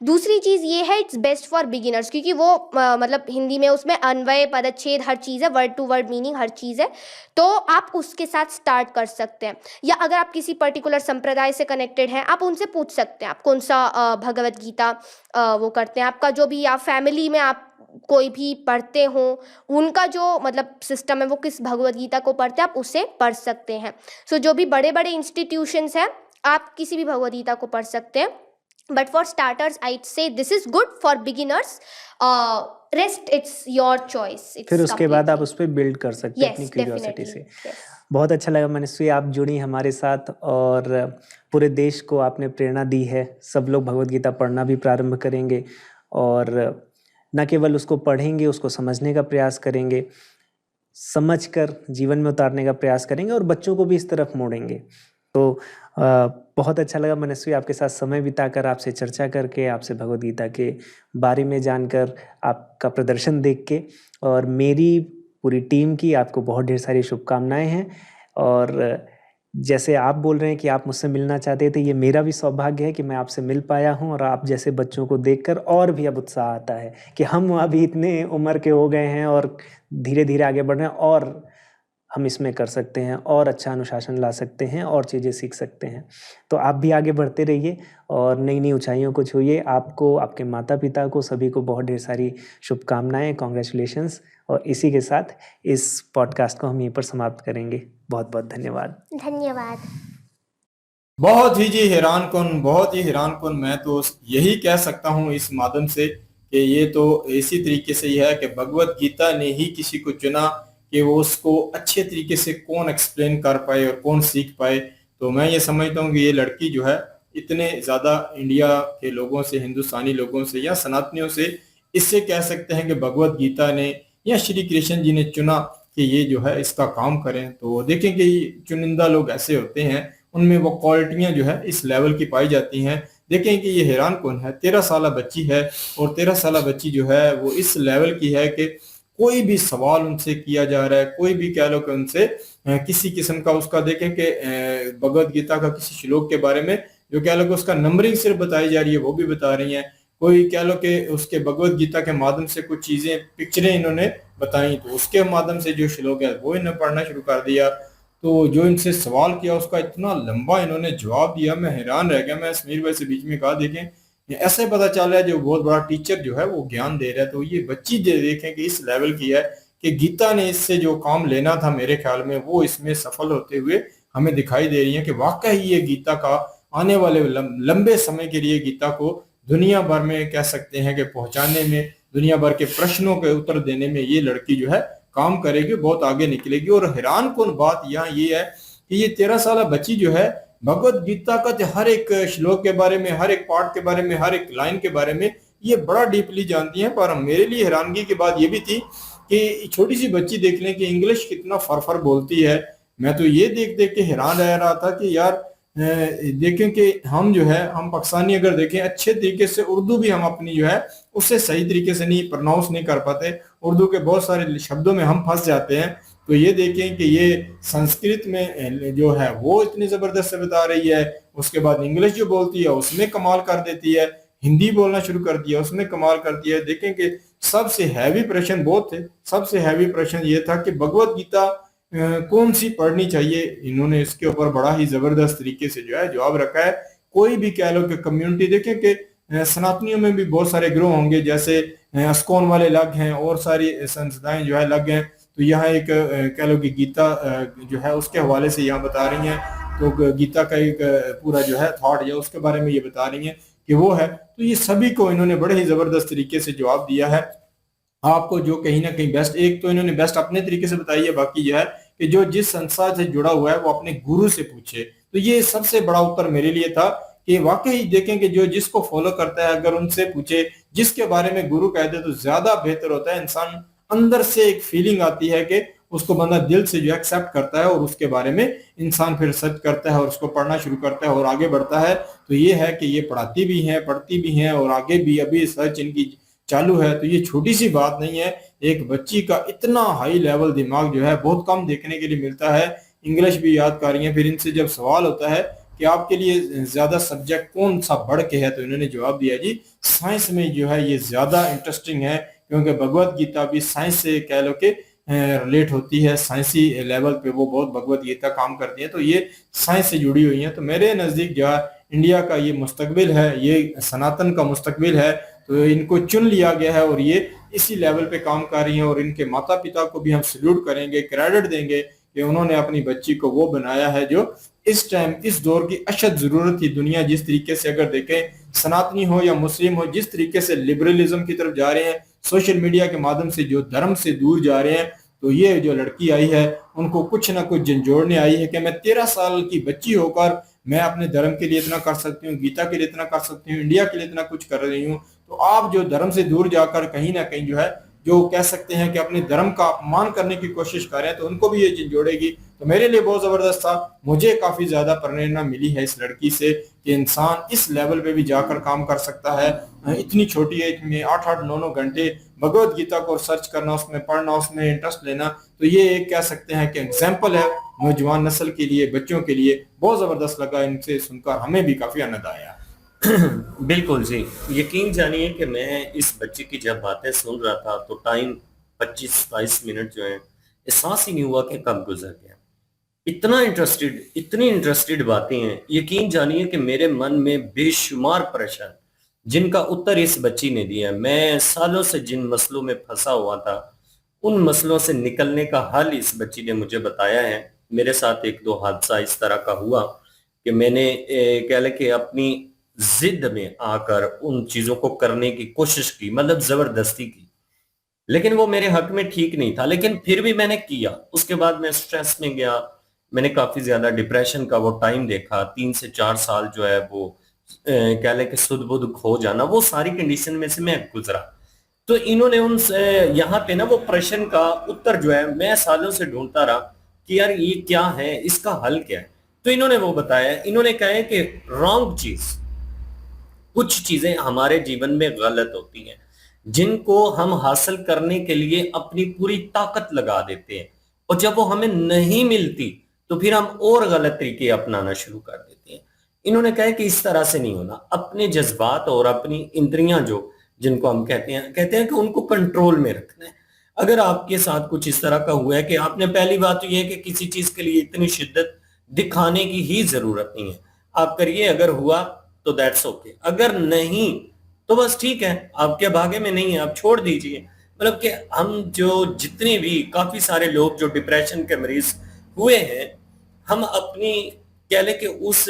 दूसरी चीज़ ये है, इट्स बेस्ट फॉर बिगिनर्स, क्योंकि वो मतलब हिंदी में उसमें अन्वय पदच्छेद हर चीज़ है, वर्ड टू वर्ड मीनिंग हर चीज़ है, तो आप उसके साथ स्टार्ट कर सकते हैं। या अगर आप किसी पर्टिकुलर संप्रदाय से कनेक्टेड हैं, आप उनसे पूछ सकते हैं आप कौन सा भगवद गीता वो करते हैं। आपका जो भी, आप फैमिली में आप कोई भी पढ़ते हो, उनका जो मतलब सिस्टम है वो किस भगवद गीता को पढ़ते हैं, आप उसे पढ़ सकते हैं। सो जो भी बड़े बड़े इंस्टीट्यूशंस हैं, आप किसी भी भगवद गीता को पढ़ सकते हैं। But for starters, I'd say this is good. For beginners, rest it's your choice. It's फिर उसके बाद आप completely- उस पर बिल्ड कर सकते हैं Yes, अपनी क्यूरियोसिटी से। definitely. Yes. बहुत अच्छा लगा मनस्वी, आप जुड़ी हमारे साथ और पूरे देश को आपने प्रेरणा दी है। सब लोग भगवद गीता पढ़ना भी प्रारंभ करेंगे और न केवल उसको पढ़ेंगे, उसको समझने का प्रयास करेंगे, समझकर जीवन में उतारने का प्रयास करेंगे और बच्चों को भी इस तरफ मोड़ेंगे। तो बहुत अच्छा लगा मनस्वी आपके साथ समय बिताकर, आपसे चर्चा करके, आपसे भगवद गीता के बारे में जानकर, आपका प्रदर्शन देख के। और मेरी पूरी टीम की आपको बहुत ढेर सारी शुभकामनाएं हैं। और जैसे आप बोल रहे हैं कि आप मुझसे मिलना चाहते थे, ये मेरा भी सौभाग्य है कि मैं आपसे मिल पाया हूँ। और आप जैसे बच्चों को देखकर और भी अब उत्साह आता है कि हम अभी इतने उम्र के हो गए हैं और धीरे धीरे आगे बढ़ रहे हैं, और हम इसमें कर सकते हैं और अच्छा अनुशासन ला सकते हैं और चीज़ें सीख सकते हैं। तो आप भी आगे बढ़ते रहिए और नई नई ऊंचाइयों को छूइए। आपको, आपके माता पिता को, सभी को बहुत ढेर सारी शुभकामनाएं, कॉन्ग्रेचुलेशंस। और इसी के साथ इस पॉडकास्ट को हम यहीं पर समाप्त करेंगे। बहुत बहुत धन्यवाद। धन्यवाद। बहुत ही जी हैरान कुन, बहुत ही हैरान कुन। मैं तो यही कह सकता हूँ इस माध्यम से कि ये तो इसी तरीके से ही है कि भगवत गीता ने ही किसी को चुना कि वो उसको अच्छे तरीके से कौन एक्सप्लेन कर पाए और कौन सीख पाए। तो मैं ये समझता हूँ कि ये लड़की जो है इतने ज़्यादा इंडिया के लोगों से, हिंदुस्तानी लोगों से या सनातनियों से, इससे कह सकते हैं कि भगवत गीता ने या श्री कृष्ण जी ने चुना कि ये जो है इसका काम करें। तो देखें कि चुनिंदा लोग ऐसे होते हैं, उनमें वो क्वालिटियाँ जो है इस लेवल की पाई जाती हैं। देखें कि ये हैरान कौन है, 13 साल बच्ची है और 13 साल बच्ची जो है वो इस लेवल की है कि कोई भी सवाल उनसे किया जा रहा है, कोई भी कह लो कि उनसे किसी किस्म का उसका, देखें कि भगवद गीता का किसी श्लोक के बारे में जो कह लो कि उसका नंबरिंग सिर्फ बताई जा रही है, वो भी बता रही हैं। कोई कह लो कि उसके भगवद गीता के माध्यम से कुछ चीजें, पिक्चरें इन्होंने बताई, तो उसके माध्यम से जो श्लोक है वो इन्होंने पढ़ना शुरू कर दिया। तो जो इनसे सवाल किया उसका इतना लंबा इन्होंने जवाब दिया, मैं हैरान रह गया। मैं समीर भाई से बीच में कहा, देखें ऐसे पता चल रहा है जो बहुत बड़ा टीचर जो है वो ज्ञान दे रहा है। तो ये बच्ची देखें कि इस लेवल की है कि गीता ने इससे जो काम लेना था मेरे ख्याल में वो इसमें सफल होते हुए हमें दिखाई दे रही है कि वाकई ये गीता का आने वाले लंबे समय के लिए गीता को दुनिया भर में कह सकते हैं कि पहुंचाने में, दुनिया भर के प्रश्नों के उत्तर देने में ये लड़की जो है काम करेगी, बहुत आगे निकलेगी। और हैरान कौन बात यहाँ ये है कि ये 13 साल बच्ची जो है भगवत गीता का हर एक श्लोक के बारे में, हर एक पार्ट के बारे में, हर एक लाइन के बारे में ये बड़ा डीपली जानती है। पर मेरे लिए हैरानगी की बात ये भी थी कि छोटी सी बच्ची देख लें कि इंग्लिश कितना फर बोलती है। मैं तो ये देख देख के हैरान रह रहा था कि यार देखें कि हम जो है, हम पाकिस्तानी अगर देखें अच्छे तरीके से उर्दू भी हम अपनी जो है उससे सही तरीके से नहीं प्रोनाउंस नहीं कर पाते, उर्दू के बहुत सारे शब्दों में हम फंस जाते हैं। तो ये देखें कि ये संस्कृत में जो है वो इतनी जबरदस्त से बता रही है, उसके बाद इंग्लिश जो बोलती है उसमें कमाल कर देती है, हिंदी बोलना शुरू कर दिया उसमें कमाल कर दिया है। देखें कि सबसे हैवी प्रश्न बहुत थे, सबसे हैवी प्रश्न ये था कि भगवत गीता कौन सी पढ़नी चाहिए। इन्होंने इसके ऊपर बड़ा ही जबरदस्त तरीके से जो है जवाब रखा है। कोई भी कह लो कि कम्युनिटी, देखें कि सनातनियों में भी बहुत सारे ग्रोह होंगे, जैसे अस्कोन वाले अलग हैं और सारी संस्थाएं जो है अलग हैं। तो यहाँ एक कह लो कि गीता जो है उसके हवाले से यहाँ बता रही हैं, तो गीता का एक पूरा जो है थॉट या उसके बारे में ये बता रही हैं कि वो है। तो ये सभी को इन्होंने बड़े ही जबरदस्त तरीके से जवाब दिया है। आपको जो कहीं ना कहीं बेस्ट, एक तो इन्होंने बेस्ट अपने तरीके से बताई है, बाकी यह है कि जो जिस संस्था से जुड़ा हुआ है वो अपने गुरु से पूछे। तो ये सबसे बड़ा उत्तर मेरे लिए था कि वाकई देखें कि जो जिसको फॉलो करता है अगर उनसे पूछे, जिसके बारे में गुरु कह दे तो ज्यादा बेहतर होता है। इंसान अंदर से एक फीलिंग आती है कि उसको बंदा दिल से जो एक्सेप्ट करता है और उसके बारे में इंसान फिर सर्च करता है और उसको पढ़ना शुरू करता है और आगे बढ़ता है। तो ये है कि ये पढ़ाती भी हैं, पढ़ती भी हैं और आगे भी अभी सर्च इनकी चालू है। तो ये छोटी सी बात नहीं है, एक बच्ची का इतना हाई लेवल दिमाग जो है बहुत कम देखने के लिए मिलता है। इंग्लिश भी याद कर रही है। फिर इनसे जब सवाल होता है कि आपके लिए ज्यादा सब्जेक्ट कौन सा बढ़ के है, तो इन्होंने जवाब दिया जी साइंस में जो है ये ज्यादा इंटरेस्टिंग है, क्योंकि भगवत गीता भी साइंस से कह लो कि रिलेट होती है। साइंसी लेवल पे वो बहुत भगवत गीता काम करती है, तो ये साइंस से जुड़ी हुई है। तो मेरे नजदीक जो है इंडिया का ये मुस्तकबिल है, ये सनातन का मुस्तकबिल है। तो इनको चुन लिया गया है और ये इसी लेवल पे काम कर रही हैं। और इनके माता पिता को भी हम सल्यूट करेंगे, क्रेडिट देंगे कि उन्होंने अपनी बच्ची को वो बनाया है जो इस टाइम इस दौर की अशद जरूरत थी। दुनिया जिस तरीके से अगर देखें, सनातनी हो या मुस्लिम हो, जिस तरीके से लिबरलिज्म की तरफ जा रहे हैं, सोशल मीडिया के माध्यम से जो धर्म से दूर जा रहे हैं, तो ये जो लड़की आई है उनको कुछ ना कुछ झंझोड़ने आई है कि मैं 13 साल की बच्ची होकर मैं अपने धर्म के लिए इतना कर सकती हूँ, गीता के लिए इतना कर सकती हूँ, इंडिया के लिए इतना कुछ कर रही हूँ। तो आप जो धर्म से दूर जाकर कहीं ना कहीं जो है जो कह सकते हैं कि अपने धर्म का अपमान करने की कोशिश कर रहे हैं, तो उनको भी ये चीज जोड़ेगी। तो मेरे लिए बहुत जबरदस्त था। मुझे काफी ज्यादा प्रेरणा मिली है इस लड़की से कि इंसान इस लेवल पे भी जाकर काम कर सकता है। इतनी छोटी एज में 8-8 9-9 घंटे भगवत गीता को सर्च करना, उसमें पढ़ना, उसमें इंटरेस्ट लेना, तो ये एक कह सकते हैं कि एग्जाम्पल है नौजवान नस्ल के लिए, बच्चों के लिए। बहुत जबरदस्त लगा इनसे सुनकर, हमें भी काफी आनंद आया। बिल्कुल जी। यकीन जानिए कि मैं इस बच्चे की जब बातें सुन रहा था तो टाइम 25-22 मिनट जो है एहसास ही नहीं हुआ कि कब गुजर गया। इतनी इंटरेस्टेड बातें हैं। यकीन जानिए कि मेरे मन में बेशुमार प्रश्न जिनका उत्तर इस बच्ची ने दिया। मैं सालों से जिन मसलों में फंसा हुआ था उन मसलों से निकलने का हल इस बच्ची ने मुझे बताया है। मेरे साथ 1-2 हादसा इस तरह का हुआ कि मैंने कह लें कि अपनी जिद में आकर उन चीजों को करने की कोशिश की, मतलब जबरदस्ती की, लेकिन वो मेरे हक में ठीक नहीं था, लेकिन फिर भी मैंने किया। उसके बाद मैं स्ट्रेस में गया, मैंने काफी ज्यादा डिप्रेशन का वो टाइम देखा। 3 से 4 साल जो है वो कह लें कि सुध बुध खो जाना, वो सारी कंडीशन में से मैं गुजरा। तो इन्होंने उन यहाँ पे ना वो प्रश्न का उत्तर जो है मैं सालों से ढूंढता रहा कि यार ये क्या है, इसका हल क्या है। तो इन्होंने वो बताया। इन्होंने कहा है कि रॉन्ग चीज, कुछ चीजें हमारे जीवन में गलत होती हैं जिनको हम हासिल करने के लिए अपनी पूरी ताकत लगा देते हैं, और जब वो हमें नहीं मिलती तो फिर हम और गलत तरीके अपनाना शुरू कर देते हैं। इन्होंने कहा कि इस तरह से नहीं होना। अपने जज्बात और अपनी इंद्रियां जो जिनको हम कहते हैं कि उनको कंट्रोल में रखना है। अगर आपके साथ कुछ इस तरह का हुआ है कि आपने, पहली बात तो यह है कि किसी चीज के लिए इतनी शिद्दत दिखाने की ही जरूरत नहीं है, आप करिए। अगर हुआ तो दैट्स ओके, अगर नहीं तो बस ठीक है, आपके भाग्य में नहीं है, आप छोड़ दीजिए। मतलब कि हम जो जितने भी काफी सारे लोग जो डिप्रेशन के मरीज हुए हैं, हम अपनी कह लें कि उस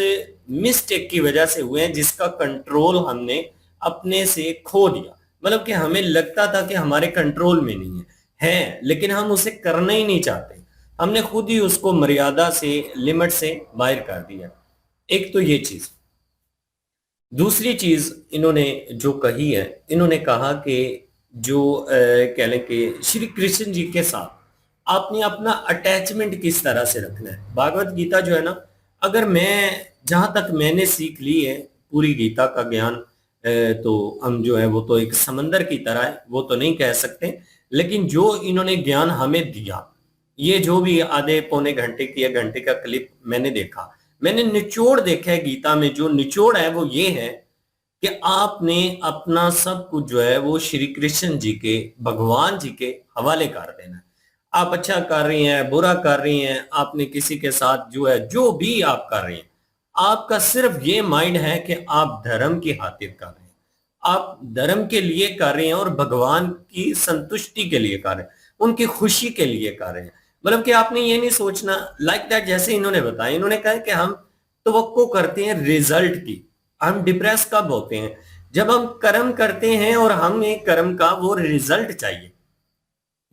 मिस्टेक की वजह से हुए हैं जिसका कंट्रोल हमने अपने से खो दिया। मतलब कि हमें लगता था कि हमारे कंट्रोल में नहीं है, लेकिन हम उसे करना ही नहीं चाहते, हमने खुद ही उसको मर्यादा से, लिमिट से बाहर कर दिया। एक तो ये चीज। दूसरी चीज इन्होंने जो कही है, इन्होंने कहा कि जो कह लें कि श्री कृष्ण जी के साथ आपने अपना अटैचमेंट किस तरह से रखना है। भागवत गीता जो है ना, अगर मैं जहां तक मैंने सीख ली है पूरी गीता का ज्ञान, तो हम जो है वो तो एक समंदर की तरह है, वो तो नहीं कह सकते, लेकिन जो इन्होंने ज्ञान हमें दिया ये जो भी आधे पौने घंटे की या घंटे का क्लिप मैंने देखा, मैंने निचोड़ देखा है गीता में। जो निचोड़ है वो ये है कि आपने अपना सब कुछ जो है वो श्री कृष्ण जी के, भगवान जी के हवाले कर देना है। आप अच्छा कर रही हैं, बुरा कर रही हैं, आपने किसी के साथ जो है, जो भी आप कर रही हैं, आपका सिर्फ ये माइंड है कि आप धर्म की खातिर कर रहे हैं, आप धर्म के लिए कर रहे हैं और भगवान की संतुष्टि के लिए कर रहे हैं, उनकी खुशी के लिए कर रहे हैं। मतलब कि आपने ये नहीं सोचना लाइक दैट, जैसे इन्होंने बताया, इन्होंने कहा कि हम तवक्को करते हैं रिजल्ट की। हम डिप्रेस कब होते हैं? जब हम कर्म करते हैं और हमें कर्म का वो रिजल्ट चाहिए,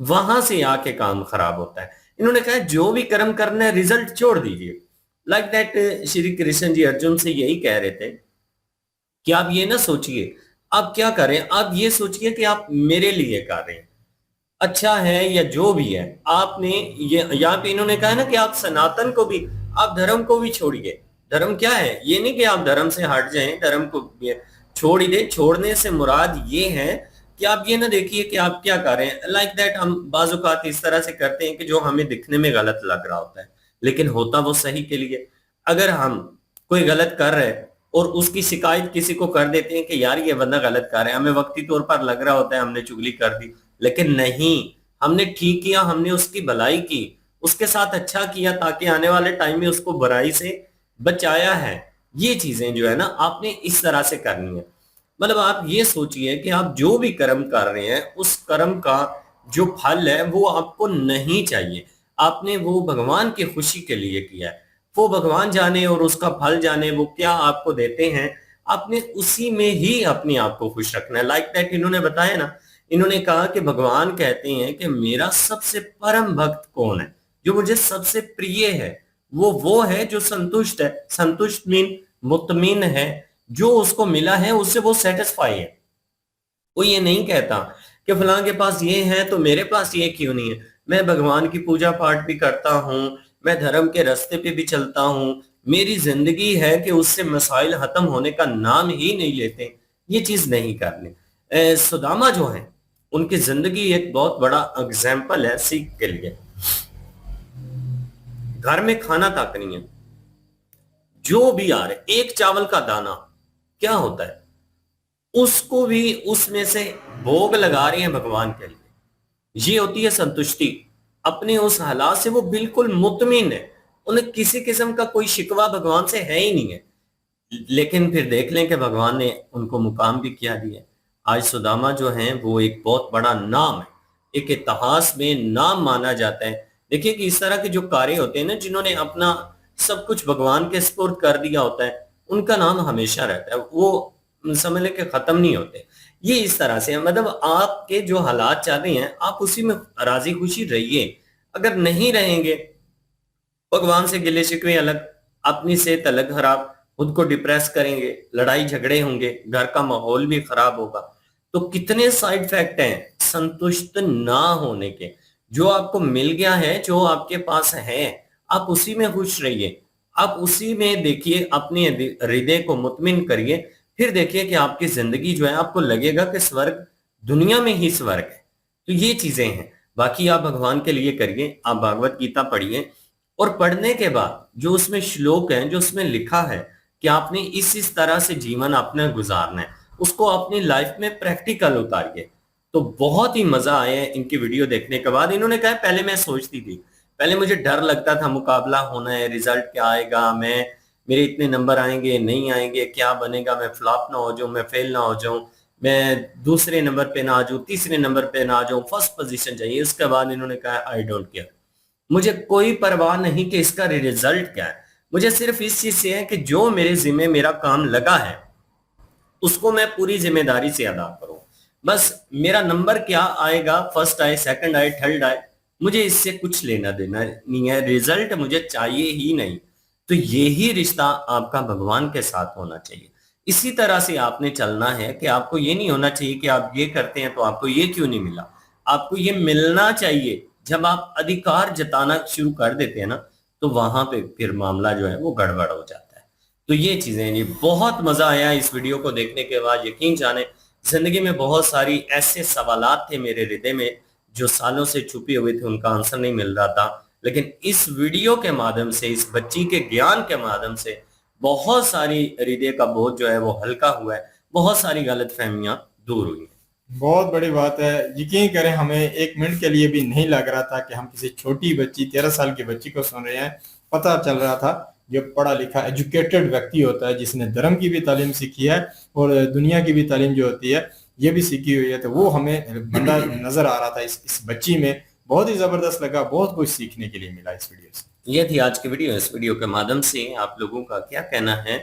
वहां से आके काम खराब होता है। इन्होंने कहा जो भी कर्म करना है रिजल्ट छोड़ दीजिए। लाइक दैट श्री कृष्ण जी अर्जुन से यही कह रहे थे कि आप ये ना सोचिए आप क्या करें, आप ये सोचिए कि आप मेरे लिए कर रहे हैं, अच्छा है या जो भी है। आपने ये यहाँ पे इन्होंने कहा ना कि आप सनातन को भी, आप धर्म को भी छोड़िए। धर्म क्या है? ये नहीं कि आप धर्म से हट जाएं, धर्म को छोड़ ही दे। छोड़ने से मुराद ये है कि आप ये ना देखिए कि आप क्या कर रहे हैं। लाइक दैट हम बाजुकात इस तरह से करते हैं कि जो हमें दिखने में गलत लग रहा होता है, लेकिन होता वो सही के लिए। अगर हम कोई गलत कर रहे हैं और उसकी शिकायत किसी को कर देते हैं कि यार ये बंदा गलत कर रहा है, हमें वक्ती तौर पर लग रहा होता है हमने चुगली कर दी, लेकिन नहीं, हमने ठीक किया, हमने उसकी भलाई की, उसके साथ अच्छा किया ताकि आने वाले टाइम में उसको बुराई से बचाया है। ये चीजें जो है ना आपने इस तरह से करनी है। मतलब आप ये सोचिए कि आप जो भी कर्म कर रहे हैं उस कर्म का जो फल है वो आपको नहीं चाहिए, आपने वो भगवान की खुशी के लिए किया है। वो भगवान जाने और उसका फल जाने वो क्या आपको देते हैं, आपने उसी में ही अपने आप को खुश रखना है। लाइक दैट इन्होंने बताया ना, इन्होंने कहा कि भगवान कहते हैं कि मेरा सबसे परम भक्त कौन है, जो मुझे सबसे प्रिय है, वो है जो संतुष्ट है। संतुष्ट मीन मुतमिन है, जो उसको मिला है उससे वो सेटिस्फाई है। वो ये नहीं कहता कि फलां के पास ये है तो मेरे पास ये क्यों नहीं है। मैं भगवान की पूजा पाठ भी करता हूँ, मैं धर्म के रास्ते पे भी चलता हूँ, मेरी जिंदगी है कि उससे मसाइल खत्म होने का नाम ही नहीं लेते। ये चीज नहीं करनी। सुदामा जो है उनकी जिंदगी एक बहुत बड़ा एग्जाम्पल है सीख के लिए। घर में खाना तक नहीं है, जो भी आ रहे एक चावल का दाना क्या होता है उसको भी उसमें से भोग लगा रहे हैं भगवान के लिए। ये होती है संतुष्टि। अपने उस हालात से वो बिल्कुल मुतमिन है, उन्हें किसी किस्म का कोई शिकवा भगवान से है ही नहीं है। लेकिन फिर देख लें कि भगवान ने उनको मुकाम भी क्या दिया। आज सुदामा जो हैं वो एक बहुत बड़ा नाम है, एक इतिहास में नाम माना जाता है। देखिए कि इस तरह के जो कार्य होते हैं ना, जिन्होंने अपना सब कुछ भगवान के सुपुर्द कर दिया होता है, उनका नाम हमेशा रहता है, वो समझ लें कि खत्म नहीं होते। ये इस तरह से मतलब आपके जो हालात चल रहे हैं आप उसी में राजी खुशी रहिए। अगर नहीं रहेंगे, भगवान से गिले शिकवे अलग, अपनी सेहत अलग खराब, खुद को डिप्रेस करेंगे, लड़ाई झगड़े होंगे, घर का माहौल भी खराब होगा। तो कितने साइड इफेक्ट हैं संतुष्ट ना होने के। जो आपको मिल गया है, जो आपके पास है, आप उसी में खुश रहिए, आप उसी में देखिए, अपने हृदय को मुतमिन करिए। फिर देखिए कि आपकी जिंदगी जो है आपको लगेगा कि स्वर्ग दुनिया में ही स्वर्ग है। तो ये चीजें हैं। बाकी आप भगवान के लिए करिए, आप भागवत गीता पढ़िए और पढ़ने के बाद जो उसमें श्लोक हैं, जो उसमें लिखा है कि आपने इस तरह से जीवन अपना गुजारना है, उसको अपनी लाइफ में प्रैक्टिकल उतारिए। तो बहुत ही मजा आया है इनकी वीडियो देखने के बाद। इन्होंने कहा पहले मैं सोचती थी, पहले मुझे डर लगता था मुकाबला होना है, रिजल्ट क्या आएगा, मैं मेरे इतने नंबर आएंगे नहीं आएंगे, क्या बनेगा, मैं फ्लॉप ना हो जाऊं, मैं फेल ना हो जाऊं, मैं दूसरे नंबर पे ना आ जाऊं, तीसरे नंबर पे ना आ जाऊं, फर्स्ट पोजीशन चाहिए। उसके बाद इन्होंने कहा आई डोंट केयर, मुझे कोई परवाह नहीं कि इसका रिजल्ट क्या है, मुझे सिर्फ इस चीज से है कि जो मेरे जिम्मे मेरा काम लगा है उसको मैं पूरी जिम्मेदारी से अदा करूं। बस मेरा नंबर क्या आएगा, फर्स्ट आए, सेकंड आए, थर्ड आए, मुझे इससे कुछ लेना देना नहीं है, रिजल्ट मुझे चाहिए ही नहीं। तो यही रिश्ता आपका भगवान के साथ होना चाहिए। इसी तरह से आपने चलना है कि आपको ये नहीं होना चाहिए कि आप ये करते हैं तो आपको ये क्यों नहीं मिला, आपको ये मिलना चाहिए। जब आप अधिकार जताना शुरू कर देते हैं ना, तो वहां पे फिर मामला जो है वो गड़बड़ हो जाता है। तो ये चीजें, ये बहुत मजा आया इस वीडियो को देखने के बाद। यकीन जाने जिंदगी में बहुत सारी ऐसे सवालात थे मेरे हृदय में जो सालों से छुपे हुए थे उनका आंसर नहीं मिल रहा था, लेकिन इस वीडियो के माध्यम से, इस बच्ची के ज्ञान के माध्यम से बहुत सारी हृदय का बोझ जो है वो हल्का हुआ है, बहुत सारी गलतफहमियां दूर हुई हैं। बहुत बड़ी बात है। यकीन करें, हमें एक मिनट के लिए भी नहीं लग रहा था कि हम किसी छोटी बच्ची, 13 साल की बच्ची को सुन रहे हैं। पता चल रहा था जो पढ़ा लिखा एजुकेटेड व्यक्ति होता है, जिसने धर्म की भी तालीम सीखी है और दुनिया की भी तालीम जो होती है ये भी सीखी हुई है, तो वो हमें बंदा नजर आ रहा था इस बच्ची में। बहुत ही जबरदस्त लगा, बहुत कुछ सीखने के लिए मिला इस वीडियो से। ये थी आज की वीडियो। इस वीडियो के माध्यम से आप लोगों का क्या कहना है,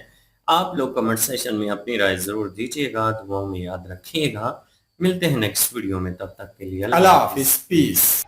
आप लोग कमेंट सेशन में अपनी राय जरूर दीजिएगा, दुआओं में याद रखिएगा। मिलते हैं नेक्स्ट वीडियो में, तब तक के लिए अल्लाह हाफिज, पीस।